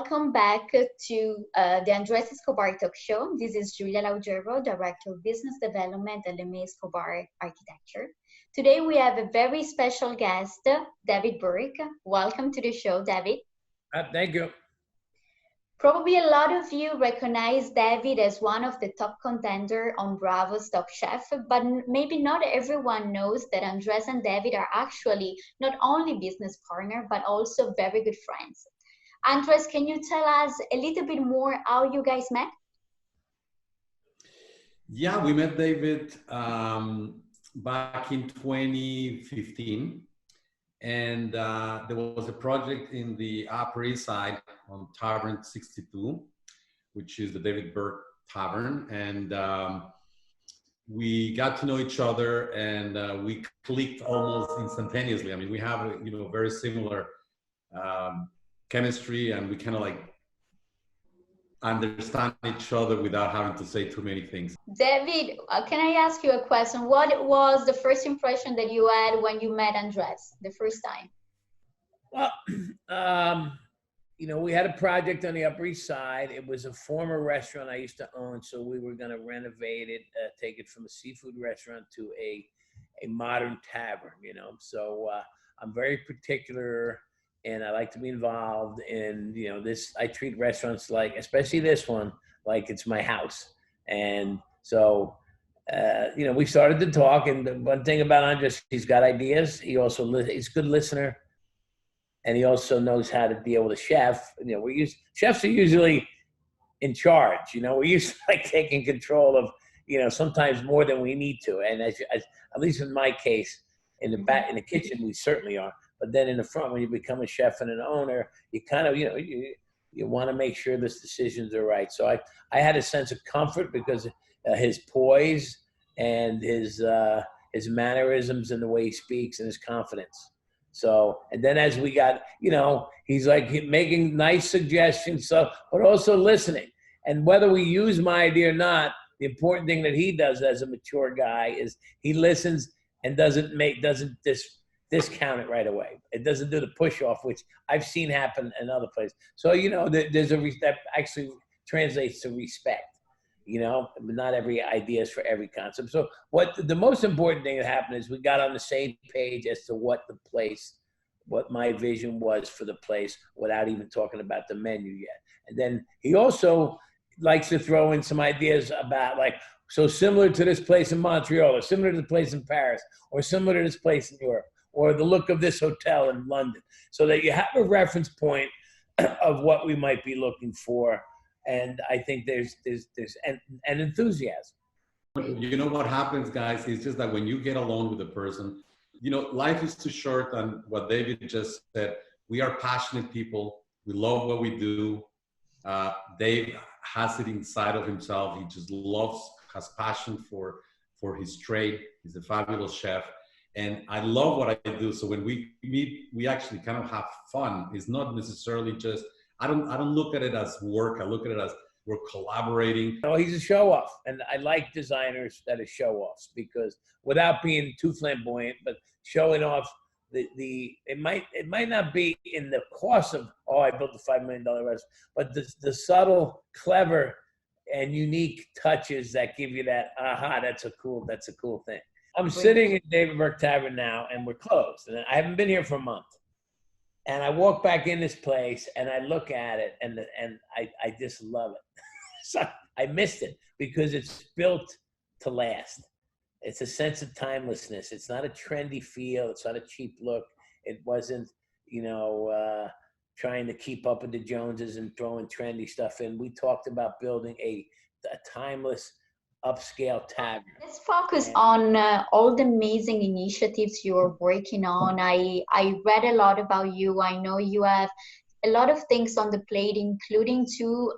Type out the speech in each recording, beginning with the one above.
welcome back to the Andres Escobar Talk Show. This is Julia Laugero, Director of Business Development at LeMay Escobar Architecture. Today we have a very special guest, David Burke. Welcome to the show, David. Thank you. Probably a lot of you recognize David as one of the top contender on Bravo's Top Chef, but maybe not everyone knows that Andres and David are actually not only business partners, but also very good friends. Andres, can you tell us a little bit more how you guys met? Yeah, we met David back in 2015. And there was a project in the Upper East Side on Tavern 62, which is the David Burke Tavern. And we got to know each other, and we clicked almost instantaneously. I mean, we have, very similar chemistry, and we kind of like understand each other without having to say too many things. David, can I ask you a question? What was the first impression that you had when you met Andres the first time? Well, we had a project on the Upper East Side. It was a former restaurant I used to own, so we were going to renovate it, take it from a seafood restaurant to a modern tavern, So I'm very particular, and I like to be involved in, this. I treat restaurants like, especially this one, like it's my house. And so, we started to talk. And the one thing about Andres, he's got ideas. He's a good listener, and he also knows how to deal with a chef. Chefs are usually in charge. We're used to like taking control of, sometimes more than we need to. And as at least in my case, in the kitchen, we certainly are. But then in the front, when you become a chef and an owner, you kind of, you want to make sure those decisions are right. So I had a sense of comfort because his poise and his mannerisms and the way he speaks and his confidence. So, and then as we got, he's like making nice suggestions, but also listening. And whether we use my idea or not, the important thing that he does as a mature guy is he listens and doesn't discount it right away. It doesn't do the push off, which I've seen happen in other places. So, that actually translates to respect, not every idea is for every concept. So the most important thing that happened is we got on the same page as to what my vision was for the place without even talking about the menu yet. And then he also likes to throw in some ideas about so similar to this place in Montreal, or similar to the place in Paris, or similar to this place in Europe, or the look of this hotel in London, so that you have a reference point of what we might be looking for. And I think there's an enthusiasm. What happens, guys, is just that when you get along with a person, life is too short. And what David just said, we are passionate people. We love what we do. Dave has it inside of himself. He just has passion for his trade. He's a fabulous chef. And I love what I do. So when we meet, we actually kind of have fun. It's not necessarily just, I don't look at it as work. I look at it as we're collaborating. He's a show off. And I like designers that are show offs, because without being too flamboyant, but showing off it might not be in the cost of, I built a $5 million restaurant, but the subtle, clever, and unique touches that give you that, that's a cool thing. I'm sitting in David Burke Tavern now, and we're closed. And I haven't been here for a month. And I walk back in this place, and I look at it, and I just love it. So I missed it because it's built to last. It's a sense of timelessness. It's not a trendy feel. It's not a cheap look. It wasn't, trying to keep up with the Joneses and throwing trendy stuff in. We talked about building a timeless, upscale tavern. Let's focus on all the amazing initiatives you're working on. I read a lot about you. I know you have a lot of things on the plate, including two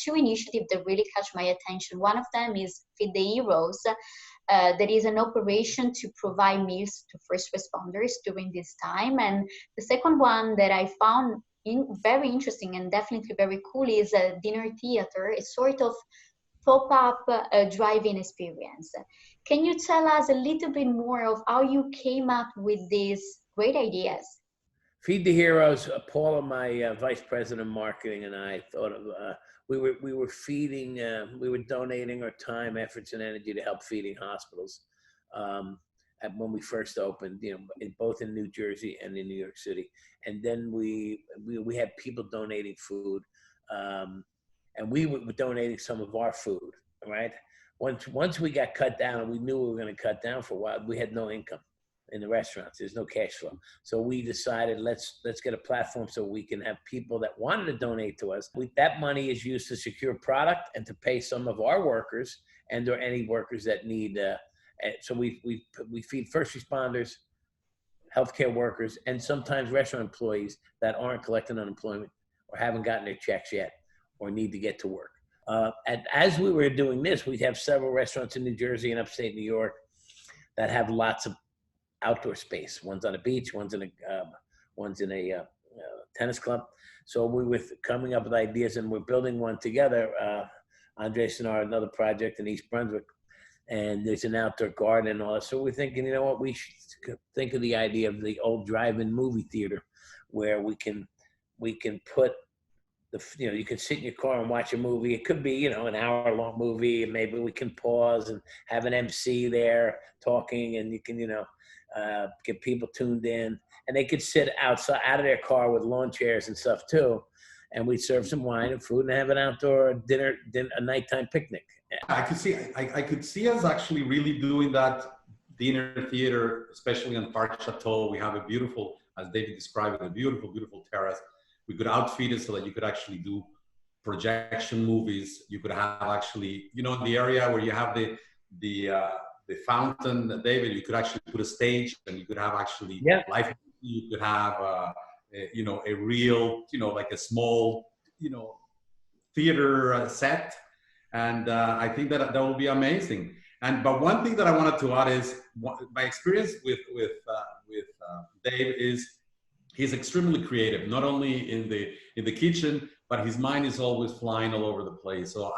initiatives that really catch my attention. One of them is Feed the Heroes. That is an operation to provide meals to first responders during this time. And the second one that I found very interesting and definitely very cool is a dinner theater, a sort of pop-up drive-in experience. Can you tell us a little bit more of how you came up with these great ideas? Feed the Heroes, Paula, my vice president of marketing, and I thought of, we were feeding, we were donating our time, efforts, and energy to help feeding hospitals. When we first opened, both in New Jersey and in New York City. And then we had people donating food, and we were donating some of our food, right? Once we got cut down, and we knew we were going to cut down for a while, we had no income in the restaurants. There's no cash flow. So we decided, let's get a platform so we can have people that wanted to donate to us. That money is used to secure product and to pay some of our workers and or any workers that need. So we feed first responders, healthcare workers, and sometimes restaurant employees that aren't collecting unemployment or haven't gotten their checks yet or need to get to work. And as we were doing this, we have several restaurants in New Jersey and upstate New York that have lots of outdoor space. One's on a beach, one's in a tennis club. So we were coming up with ideas, and we're building one together. Andres and I, another project in East Brunswick, and there's an outdoor garden and all that. So we're thinking, you know what, we should think of the idea of the old drive-in movie theater, where we can put you can sit in your car and watch a movie. It could be, an hour-long movie, and maybe we can pause and have an MC there talking, and you can, get people tuned in, and they could sit outside, out of their car with lawn chairs and stuff too. And we'd serve some wine and food and have an outdoor dinner, a nighttime picnic. I could see us actually really doing that dinner theater, especially on Park Chateau. We have a beautiful, as David described it, a beautiful, beautiful terrace. We could outfit it so that you could actually do projection movies. You could have actually, the area where you have the fountain, David, you could actually put a stage, and you could have actually live. You could have a real, like a small, theater set. And I think that will be amazing. But one thing that I wanted to add is my experience with Dave is he's extremely creative, not only in the kitchen, but his mind is always flying all over the place. So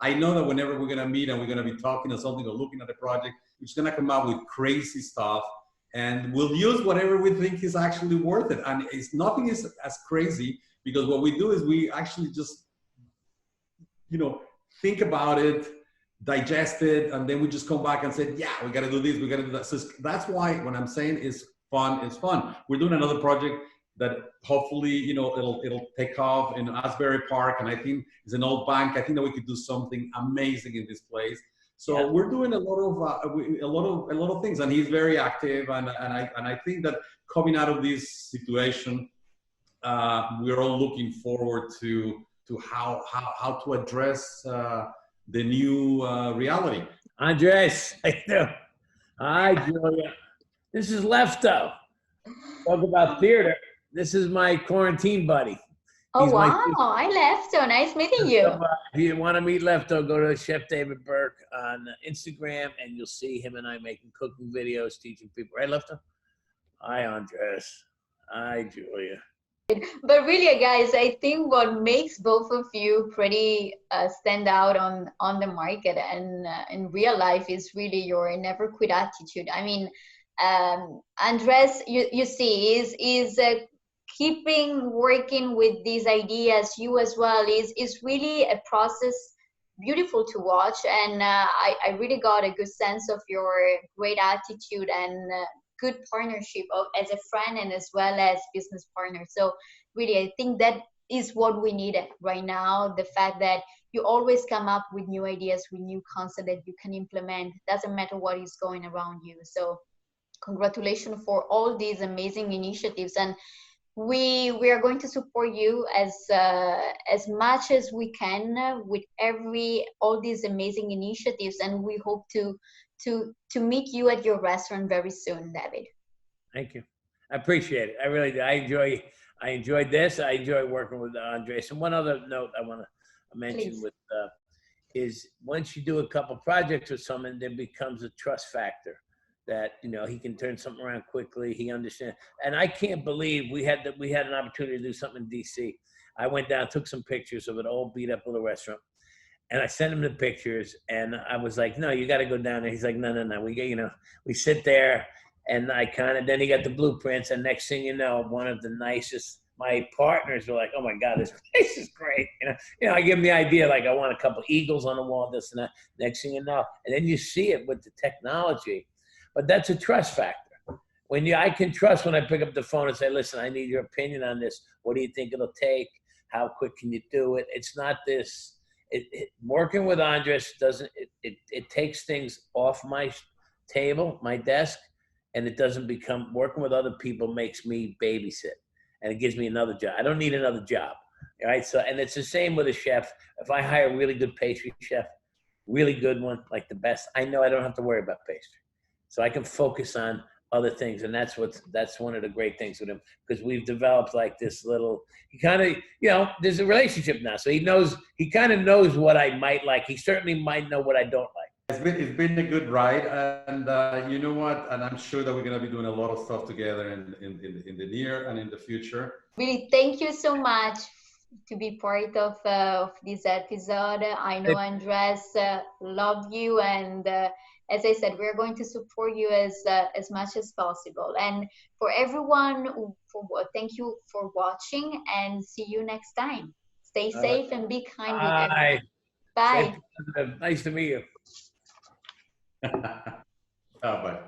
I know that whenever we're going to meet and we're going to be talking or something or looking at a project, we're just going to come up with crazy stuff, and we'll use whatever we think is actually worth it. And nothing is as crazy, because what we do is we actually just, think about it, digest it, and then we just come back and say, yeah, we got to do this, we got to do that. So that's why when I'm saying it's fun. We're doing another project that hopefully, it'll take off in Asbury Park, and I think it's an old bank. I think that we could do something amazing in this place. So we're doing a lot of things, and he's very active, and I think that coming out of this situation, we're all looking forward to how to address the new reality. Andres, hi, Julia. This is Lefto. Talk about theater. This is my quarantine buddy. Oh, wow. Hi, Lefto. Nice meeting you. If you want to meet Lefto, go to Chef David Burke on Instagram, and you'll see him and I making cooking videos, teaching people. Right, Lefto? Hi, Andres. Hi, Julia. But really, guys, I think what makes both of you pretty stand out on the market and in real life is really your never quit attitude. I mean, Andres, you see, is keeping working with these ideas. You as well is really a process beautiful to watch, and I really got a good sense of your great attitude and good partnership as a friend and as well as business partner. So really, I think that is what we need right now. The fact that you always come up with new ideas, with new concepts that you can implement. Doesn't matter what is going around you. So congratulations for all these amazing initiatives, and we are going to support you as much as we can with all these amazing initiatives, and we hope to meet you at your restaurant very soon, David. Thank you. I appreciate it. I really do. I enjoyed this. I enjoy working with Andres. And one other note I want to mention is once you do a couple projects with someone, there becomes a trust factor that, he can turn something around quickly. He understands. And I can't believe we had an opportunity to do something in DC. I went down, took some pictures of an old beat up little restaurant. And I sent him the pictures, and I was like, no, you got to go down there. He's like, no. We sit there, And I kind of, then he got the blueprints, and next thing you know, one of the nicest, my partners were like, oh my God, this place is great. I give them the idea, like I want a couple eagles on the wall, this and that. Next thing you know, and then you see it with the technology. But that's a trust factor. I can trust when I pick up the phone and say, listen, I need your opinion on this. What do you think it'll take? How quick can you do it? It's not this, working with Andres it takes things off my table, my desk, and it doesn't become, working with other people makes me babysit, and it gives me another job. I don't need another job, right? So, and it's the same with a chef. If I hire a really good pastry chef, really good one, like the best, I know I don't have to worry about pastry. So I can focus on other things, and that's one of the great things with him, because we've developed like this little, he kind of, there's a relationship now, so he kind of knows what I might like. He certainly might know what I don't like. It's been a good ride, and you know what, and I'm sure that we're going to be doing a lot of stuff together in the near and in the future. Really, thank you so much to be part of this episode. I know Andres loved you, and as I said, we're going to support you as much as possible. And for everyone, thank you for watching, and see you next time. Stay safe and be kind with everyone. Bye. Nice to meet you. Bye.